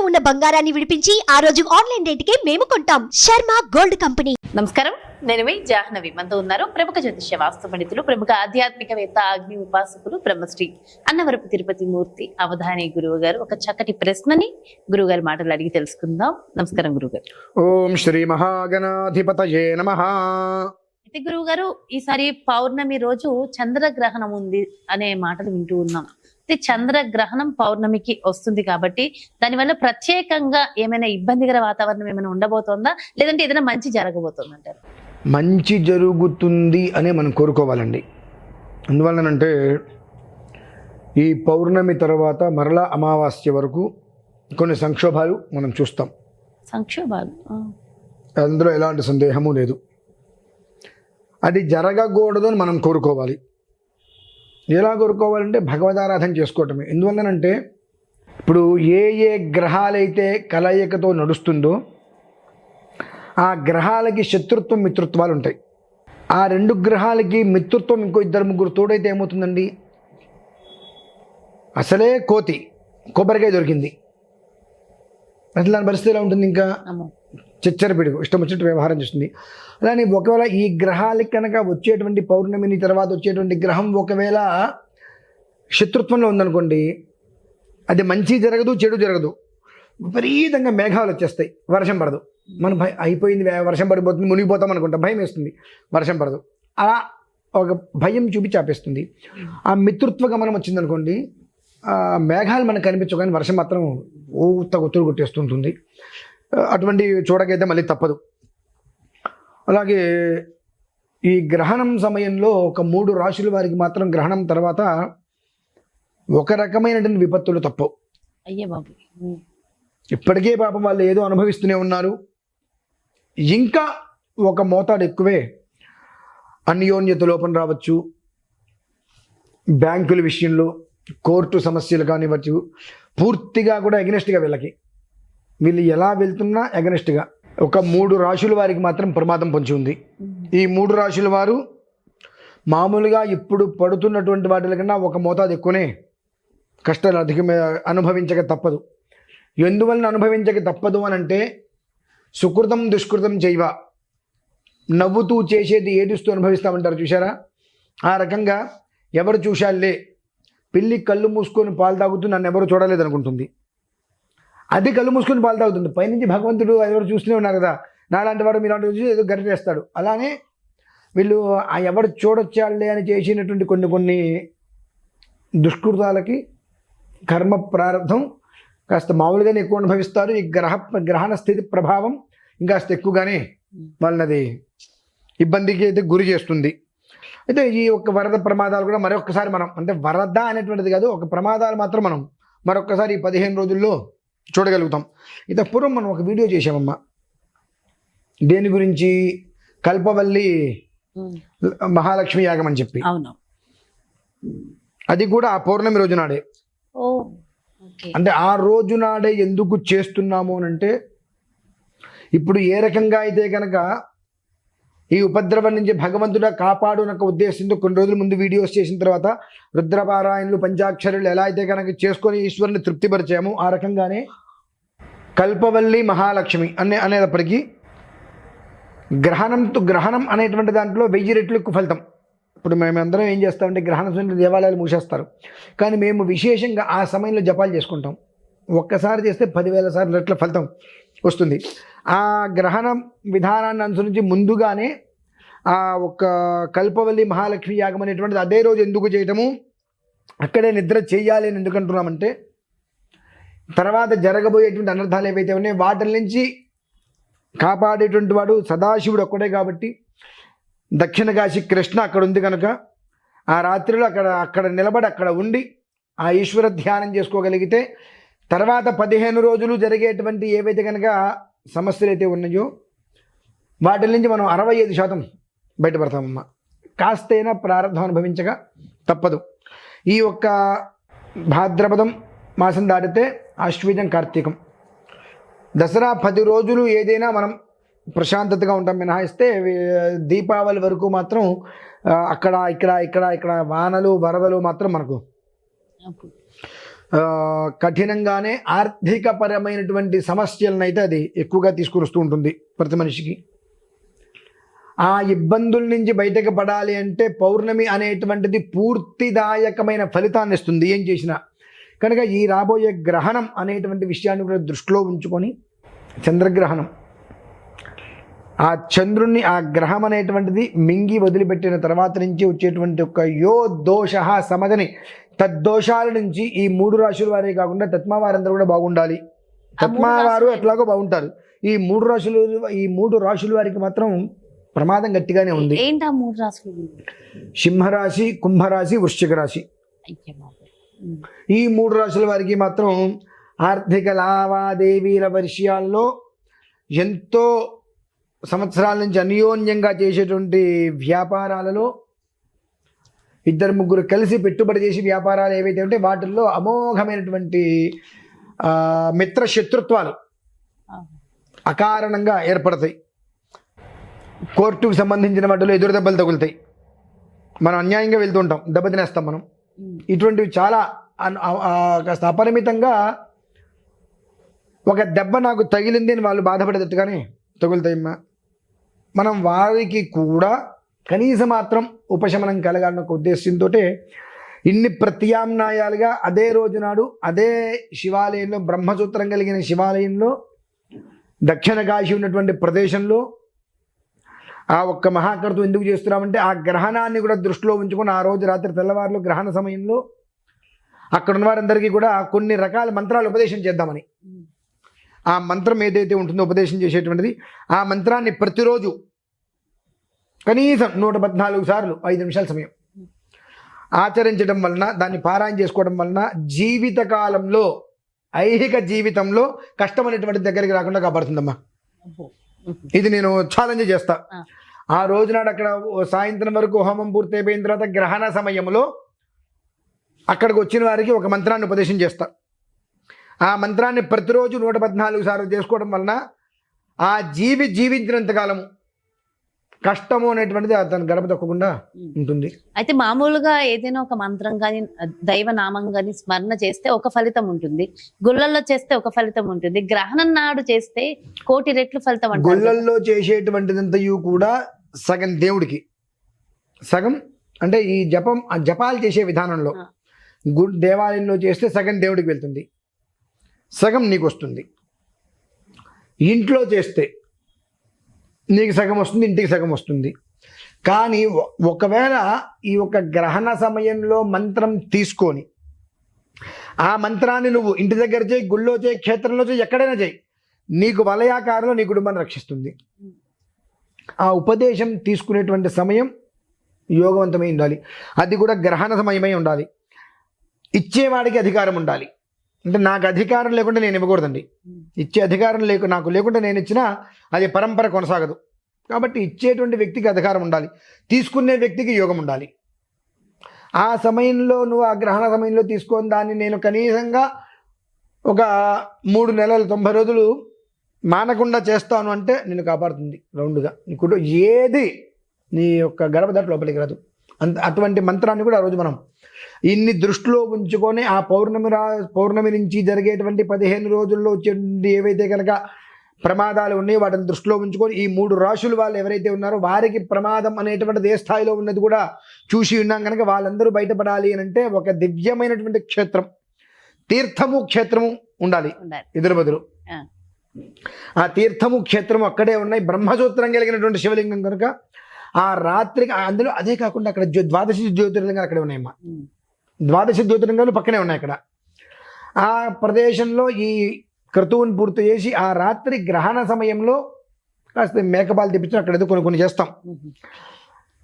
ఉన్న బంగారాన్ని విడిపించి ఆ రోజు ఆన్లైన్ రేటుకే మేము కొంటాం. Sharma gold company. నమస్కారం, నేను మీ జాహ్నవి. మనతో ఉన్నారు ప్రముఖ జ్యోతిష్య వాస్తు పండితులు, ప్రముఖ ఆధ్యాత్మికవేత్త, అగ్ని ఉపాసకులు, బ్రహ్మశ్రీ అన్నవరపు తిరుపతి మూర్తి అవధాని గురువు గారు. ఒక చక్కటి ప్రశ్నని గురువు గారి మాటలు అడిగి తెలుసుకుందాం. నమస్కారం గురుగారు. ఓం శ్రీ మహాగణాధిపతయే నమః. అయితే గురువు గారు, ఈసారి పౌర్ణమి రోజు చంద్రగ్రహణం ఉంది అనే మాటలు వింటూ ఉన్నాం. అయితే చంద్రగ్రహణం పౌర్ణమికి వస్తుంది కాబట్టి దానివల్ల ప్రత్యేకంగా ఏమైనా ఇబ్బందికర వాతావరణం ఏమైనా ఉండబోతోందా, లేదంటే ఏదైనా మంచి జరగబోతుంది అంటారు? మంచి జరుగుతుంది అనే మనం కోరుకోవాలండి. ఎందువల్లనంటే ఈ పౌర్ణమి తర్వాత మరలా అమావాస్య వరకు కొన్ని సంక్షోభాలు మనం చూస్తాం. సంక్షోభాలు? అందులో ఎలాంటి సందేహము లేదు. అది జరగకూడదు అని మనం కోరుకోవాలి. ఎలా కోరుకోవాలంటే భగవదారాధన చేసుకోవటమే. ఎందువల్లనంటే ఇప్పుడు ఏ ఏ గ్రహాలైతే కలయికతో నడుస్తుందో ఆ గ్రహాలకి శత్రుత్వం మిత్రుత్వాలు ఉంటాయి. ఆ రెండు గ్రహాలకి మిత్రుత్వం ఇంకో ఇద్దరు ముగ్గురు తోడైతే ఏమవుతుందండి, అసలే కోతి కొబ్బరికాయ దొరికింది, అసలు దాని పరిస్థితి ఎలా ఉంటుంది? ఇంకా చిచ్చరపిడుగు ఇష్టం వచ్చినట్టు వ్యవహారం చేస్తుంది. అలానే ఒకవేళ ఈ గ్రహాలకి కనుక వచ్చేటువంటి పౌర్ణమిని తర్వాత వచ్చేటువంటి గ్రహం ఒకవేళ శత్రుత్వంలో ఉందనుకోండి, అది మంచి జరగదు, చెడు జరగదు. విపరీతంగా మేఘాలు వచ్చేస్తాయి, వర్షం పడదు. మనం అయిపోయింది, వర్షం పడిపోతుంది, మునిగిపోతాం అనుకుంటా, భయం వేస్తుంది, వర్షం పడదు. అలా ఒక భయం చూపించి ఆపేస్తుంది. ఆ మిత్రుత్వ గమనం వచ్చిందనుకోండి, మేఘాలు మనకు కనిపించవు కానీ వర్షం మాత్రం ఒత్తులు కొట్టేస్తుంటుంది. అటువంటి చూడకైతే మళ్ళీ తప్పదు. అలాగే ఈ గ్రహణం సమయంలో ఒక 3 రాశుల వారికి మాత్రం గ్రహణం తర్వాత ఒక రకమైనటువంటి విపత్తులు తప్పవు. అయ్యే బాబు, ఇప్పటికే పాపం వాళ్ళు ఏదో అనుభవిస్తూనే ఉన్నారు. ఇంకా ఒక మోతాదు ఎక్కువే అన్యోన్యత లోపం రావచ్చు, బ్యాంకుల విషయంలో కోర్టు సమస్యలు కానివ్వచ్చు. పూర్తిగా కూడా ఎగనెస్ట్గా వీళ్ళు ఎలా వెళ్తున్నా ఎగనెస్ట్గా ఒక 3 రాశుల వారికి మాత్రం ప్రమాదం పొంచి ఉంది. ఈ 3 రాశుల వారు మామూలుగా ఇప్పుడు పడుతున్నటువంటి వాటి కన్నా ఒక మోతాదు ఎక్కువనే కష్టాలు అధికమే అనుభవించక తప్పదు. ఎందువలన అనుభవించక తప్పదు అని అంటే సుకృతం దుష్కృతం చేయవ, నవ్వుతూ చేసేది ఏడుస్తూ అనుభవిస్తామంటారు చూసారా? ఆ రకంగా ఎవరు చూశాలే, పిల్లి కళ్ళు మూసుకొని పాలు తాగుతూ నన్ను ఎవరు చూడలేదు అనుకుంటుంది. అది కళ్ళు మూసుకొని పాలు తాగుతుంది. పైనుంచి భగవంతుడు ఎవరు చూస్తూనే ఉన్నారు కదా, నాలాంటి వాడు మీలాంటి చూసి ఏదో గరిటేస్తాడు. అలానే వీళ్ళు ఆ ఎవరు చూడొచ్చాలే అని చేసినటువంటి కొన్ని దుష్కృతాలకి కర్మ ప్రారంభం కాస్త మామూలుగానే ఎక్కువ అనుభవిస్తారు. ఈ గ్రహణ స్థితి ప్రభావం ఇంకాస్త ఎక్కువగానే వాళ్ళది ఇబ్బందికి అయితే గురి చేస్తుంది. అయితే ఈ ఒక్క వరద ప్రమాదాలు కూడా మరొకసారి మనం, అంటే వరద అనేటువంటిది కాదు, ఒక ప్రమాదాలు మాత్రం మనం మరొకసారి ఈ 15 రోజుల్లో చూడగలుగుతాం. ఇంత పూర్వం మనం ఒక వీడియో చేసామమ్మా, దేని గురించి, కల్పవల్లి మహాలక్ష్మి యాగం అని చెప్పి. అవును, అది కూడా ఆ పౌర్ణమి రోజు నాడే. అంటే ఆ రోజు నాడే ఎందుకు చేస్తున్నాము అని అంటే, ఇప్పుడు ఏ రకంగా అయితే కనుక ఈ ఉపద్రవం నుంచి భగవంతుడా కాపాడు నాకు ఉద్దేశంతో కొన్ని రోజుల ముందు వీడియోస్ చేసిన తర్వాత రుద్రపారాయణలు పంచాక్షరులు ఎలా అయితే కనుక చేసుకొని ఈశ్వరుని తృప్తిపరిచాము, ఆ రకంగానే కల్పవల్లి మహాలక్ష్మి అనేటప్పటికీ గ్రహణం అనేటువంటి దాంట్లో 1000 రెట్లు ఎక్కువ ఫలితం. ఇప్పుడు మేమందరం ఏం చేస్తామంటే గ్రహణ సమయంలో దేవాలయాలు మూసేస్తారు, కానీ మేము విశేషంగా ఆ సమయంలో జపాలు చేసుకుంటాం. ఒక్కసారి చేస్తే 10,000 సార్లు రెట్ల ఫలితం వస్తుంది. ఆ గ్రహణం విధానాన్ని అనుసరించి ముందుగానే ఆ ఒక కల్పవల్లి మహాలక్ష్మి యాగం అనేటువంటిది అదే రోజు ఎందుకు చేయటము, అక్కడే నిద్ర చేయాలి అని ఎందుకు అంటున్నామంటే, తర్వాత జరగబోయేటువంటి అనర్థాలు ఏవైతే ఉన్నాయో వాటి నుంచి కాపాడేటువంటి వాడు సదాశివుడు ఒక్కడే కాబట్టి, దక్షిణ కాశీ కృష్ణ అక్కడ ఉంది కనుక ఆ రాత్రిలో అక్కడ నిలబడి అక్కడ ఉండి ఆ ఈశ్వర ధ్యానం చేసుకోగలిగితే తర్వాత 15 రోజులు జరిగేటువంటి ఏవైతే కనుక సమస్యలు అయితే ఉన్నాయో వాటి నుంచి మనం 65% బయటపడతామమ్మా. కాస్తైనా ప్రారంభం అనుభవించగా తప్పదు. ఈ ఒక్క భాద్రపదం మాసం దాటితే ఆశ్వీజం, కార్తీకం, దసరా 10 రోజులు ఏదైనా మనం ప్రశాంతతగా ఉంటాం మినహాయిస్తే దీపావళి వరకు మాత్రం అక్కడ ఇక్కడ వానలు వరదలు మాత్రం మనకు కఠినంగానే ఆర్థికపరమైనటువంటి సమస్యలను అయితే అది ఎక్కువగా తీసుకుని వస్తూ ఉంటుంది ప్రతి మనిషికి. ఆ ఇబ్బందుల నుంచి బయటకు పడాలి అంటే పౌర్ణమి అనేటువంటిది పూర్తిదాయకమైన ఫలితాన్ని ఇస్తుంది ఏం చేసినా. కనుక ఈ రాబోయే గ్రహణం అనేటువంటి విషయాన్ని కూడా దృష్టిలో ఉంచుకొని, చంద్రగ్రహణం, ఆ చంద్రుణ్ణి ఆ గ్రహం అనేటువంటిది మింగి వదిలిపెట్టిన తర్వాత నుంచి వచ్చేటువంటి ఒక యో దోష సమదని తద్దోషాల నుంచి ఈ 3 రాశుల వారే కాకుండా తత్మా వారందరూ కూడా బాగుండాలి. తత్మా వారు ఎట్లాగో బాగుంటారు. ఈ 3 రాశుల వారికి మాత్రం ప్రమాదం గట్టిగానే ఉంది. ఏంటి ఆ 3 రాశులు? సింహరాశి, కుంభరాశి, వృశ్చిక రాశి. ఈ 3 రాశుల వారికి మాత్రం ఆర్థిక లావాదేవీల విషయాల్లో ఎంతో సంవత్సరాల నుంచి అన్యోన్యంగా చేసేటువంటి వ్యాపారాలలో 2-3 కలిసి పెట్టుబడి చేసి వ్యాపారాలు ఏవైతే ఉంటే వాటిల్లో అమోఘమైనటువంటి మిత్ర శత్రుత్వాలు అకారణంగా ఏర్పడతాయి. కోర్టుకు సంబంధించిన వాటిలో ఎదురు దెబ్బలు తగులుతాయి. మనం అన్యాయంగా వెళ్తుంటాం, దెబ్బతినేస్తాం మనం. ఇటువంటివి చాలా కాస్త అపరిమితంగా ఒక దెబ్బ నాకు తగిలింది అని వాళ్ళు బాధపడేటట్టుగానే తగులుతాయమ్మా. మనం వారికి కూడా కనీసం మాత్రం ఉపశమనం కలగాలన్న ఒక ఉద్దేశంతో ఇన్ని ప్రత్యామ్నాయాలుగా అదే రోజు నాడు అదే శివాలయంలో, బ్రహ్మసూత్రం కలిగిన శివాలయంలో, దక్షిణ కాశీ ఉన్నటువంటి ప్రదేశంలో ఆ ఒక్క మహాకర్తం ఎందుకు చేస్తున్నామంటే ఆ గ్రహణాన్ని కూడా దృష్టిలో ఉంచుకొని ఆ రోజు రాత్రి తెల్లవారులు గ్రహణ సమయంలో అక్కడ ఉన్న వారందరికీ కూడా కొన్ని రకాల మంత్రాలు ఉపదేశం చేద్దామని. ఆ మంత్రం ఏదైతే ఉంటుందో ఉపదేశం చేసేటువంటిది, ఆ మంత్రాన్ని ప్రతిరోజు కనీసం 114 సార్లు 5 నిమిషాల సమయం ఆచరించడం వలన, దాన్ని పారాయణ చేసుకోవడం వలన జీవితకాలంలో, ఐహిక జీవితంలో కష్టం అనేటువంటి దగ్గరికి రాకుండా కాపాడుతుందమ్మా. ఇది నేను ఛాలెంజ్ చేస్తా. ఆ రోజు నాడు అక్కడ సాయంత్రం వరకు హోమం పూర్తయిపోయిన తర్వాత గ్రహణ సమయంలో అక్కడికి వచ్చిన వారికి ఒక మంత్రాన్ని ఉపదేశం చేస్తా. ఆ మంత్రాన్ని ప్రతిరోజు 114 సార్లు చేసుకోవడం వలన ఆ జీవించినంత కాలము కష్టము అనేటువంటిది అతను గడప తక్కకుండా ఉంటుంది. అయితే మామూలుగా ఏదైనా ఒక మంత్రం కానీ దైవనామం కానీ స్మరణ చేస్తే ఒక ఫలితం ఉంటుంది, గుళ్ళల్లో చేస్తే ఒక ఫలితం ఉంటుంది, గ్రహణం నాడు చేస్తే 1,000,000 రెట్లు ఫలితం అంటారు. గుళ్ళల్లో చేసేటువంటిదంతయు కూడా సగం దేవుడికి, సగం అంటే ఈ జపాలు చేసే విధానంలో దేవాలయంలో చేస్తే సగం దేవుడికి వెళ్తుంది, సగం నీకు వస్తుంది. ఇంట్లో చేస్తే నీకు సగం వస్తుంది, ఇంటికి సగం వస్తుంది. కానీ ఒకవేళ ఈ ఒక గ్రహణ సమయంలో మంత్రం తీసుకొని ఆ మంత్రాన్ని నువ్వు ఇంటి దగ్గర చేయి, గుళ్ళో చేయి, క్షేత్రంలో చేయి, ఎక్కడైనా చేయి, నీకు వలయాకారంలో నీ కుటుంబాన్ని రక్షిస్తుంది. ఆ ఉపదేశం తీసుకునేటువంటి సమయం యోగవంతమై ఉండాలి. అది కూడా గ్రహణ సమయమై ఉండాలి. ఇచ్చేవాడికి అధికారం ఉండాలి. అంటే నాకు అధికారం లేకుండా నేను ఇవ్వకూడదండి. ఇచ్చే అధికారం నాకు లేకుండా నేను ఇచ్చినా అది పరంపర కొనసాగదు. కాబట్టి ఇచ్చేటువంటి వ్యక్తికి అధికారం ఉండాలి, తీసుకునే వ్యక్తికి యోగం ఉండాలి. ఆ సమయంలో నువ్వు ఆ గ్రహణ సమయంలో తీసుకొని దాన్ని నేను కనీసంగా ఒక 3 నెలలు 90 రోజులు మానకుండా చేస్తాను అంటే నేను కాపాడుతుంది రౌండ్గా. నీకు ఏది నీ యొక్క గడప దాటి లోపలికి రాదు. అటువంటి మంత్రాన్ని కూడా ఆ రోజు మనం ఇన్ని దృష్టిలో ఉంచుకొని ఆ పౌర్ణమి నుంచి జరిగేటువంటి 15 రోజుల్లో వచ్చే ఏవైతే కనుక ప్రమాదాలు ఉన్నాయో వాటిని దృష్టిలో ఉంచుకొని ఈ 3 రాశుల వాళ్ళు ఎవరైతే ఉన్నారో వారికి ప్రమాదం అనేటువంటిది ఏ స్థాయిలో ఉన్నది కూడా చూసి ఉన్నాం కనుక వాళ్ళందరూ బయటపడాలి అని అంటే ఒక దివ్యమైనటువంటి క్షేత్రం, తీర్థము క్షేత్రము ఉండాలి ఎదురు బదులు. ఆ తీర్థము క్షేత్రము అక్కడే ఉన్నాయి. బ్రహ్మసూత్రం కలిగినటువంటి శివలింగం కనుక ఆ రాత్రికి అందులో అదే కాకుండా అక్కడ 12 జ్యోతిర్లింగాలు అక్కడే ఉన్నాయమ్మా. 12 జ్యోతిర్లింగాలు పక్కనే ఉన్నాయి అక్కడ. ఆ ప్రదేశంలో ఈ క్రతువుని పూర్తి చేసి ఆ రాత్రి గ్రహణ సమయంలో కాస్త మేకపాలు తెప్పించి అక్కడ ఏదో కొన్ని చేస్తాం.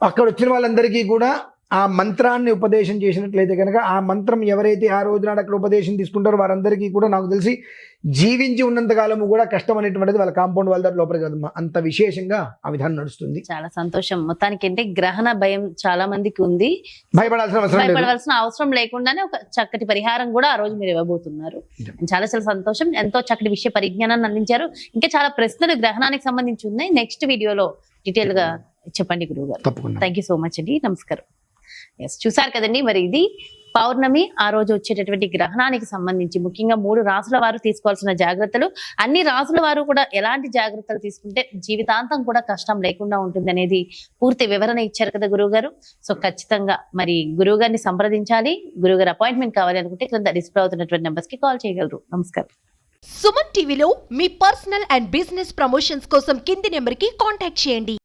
అక్కడ వచ్చిన వాళ్ళందరికీ కూడా ఆ మంత్రాన్ని ఉపదేశం చేసినట్లయితే కనుక ఆ మంత్రం ఎవరైతే ఆ రోజు నాడు అక్కడ ఉపదేశం తీసుకుంటారో వారందరికీ కూడా నాకు తెలిసి జీవించి ఉన్నంతకాలము కూడా కష్టం అనేటువంటిది వాళ్ళ కాంపౌండ్ వాళ్ళ లోపలికి కదమ్మా. అంత విశేషంగా ఆ విధానం నడుస్తుంది. చాలా సంతోషం. మొత్తానికి అంటే గ్రహణ భయం చాలా మందికి ఉంది, భయపడాల్సిన అవసరం లేకుండానే ఒక చక్కటి పరిహారం కూడా ఆ రోజు మీరు ఇవ్వబోతున్నారు. చాలా చాలా సంతోషం. ఎంతో చక్కటి విషయ పరిజ్ఞానాన్ని అందించారు. ఇంకా చాలా ప్రశ్నలు గ్రహణానికి సంబంధించి ఉన్నాయి. నెక్స్ట్ వీడియోలో డీటెయిల్ గా చెప్పండి గురువు గారు. థ్యాంక్ యూ సో మచ్ అండి. నమస్కారం. చూసారు కదండి, మరి ఇది పౌర్ణమి ఆ రోజు వచ్చేటటువంటి గ్రహణానికి సంబంధించి ముఖ్యంగా 3 రాసుల వారు తీసుకోవాల్సిన జాగ్రత్తలు, అన్ని రాసుల వారు కూడా ఎలాంటి జాగ్రత్తలు తీసుకుంటే జీవితాంతం కూడా కష్టం లేకుండా ఉంటుంది అనేది పూర్తి వివరణ ఇచ్చారు కదా గురువు గారు. సో ఖచ్చితంగా మరి గురువు గారిని సంప్రదించాలి, గురువు గారు అపాయింట్మెంట్ కావాలి అనుకుంటే క్రింద డిస్ప్లే అవుతున్నటువంటి నెంబర్స్ కి కాల్ చేయగలరు. నమస్కారం. సుమన్ టీవీలో మీ పర్సనల్ అండ్ బిజినెస్ ప్రమోషన్స్ కోసం కింది నెంబర్కి కాంటాక్ట్ చేయండి.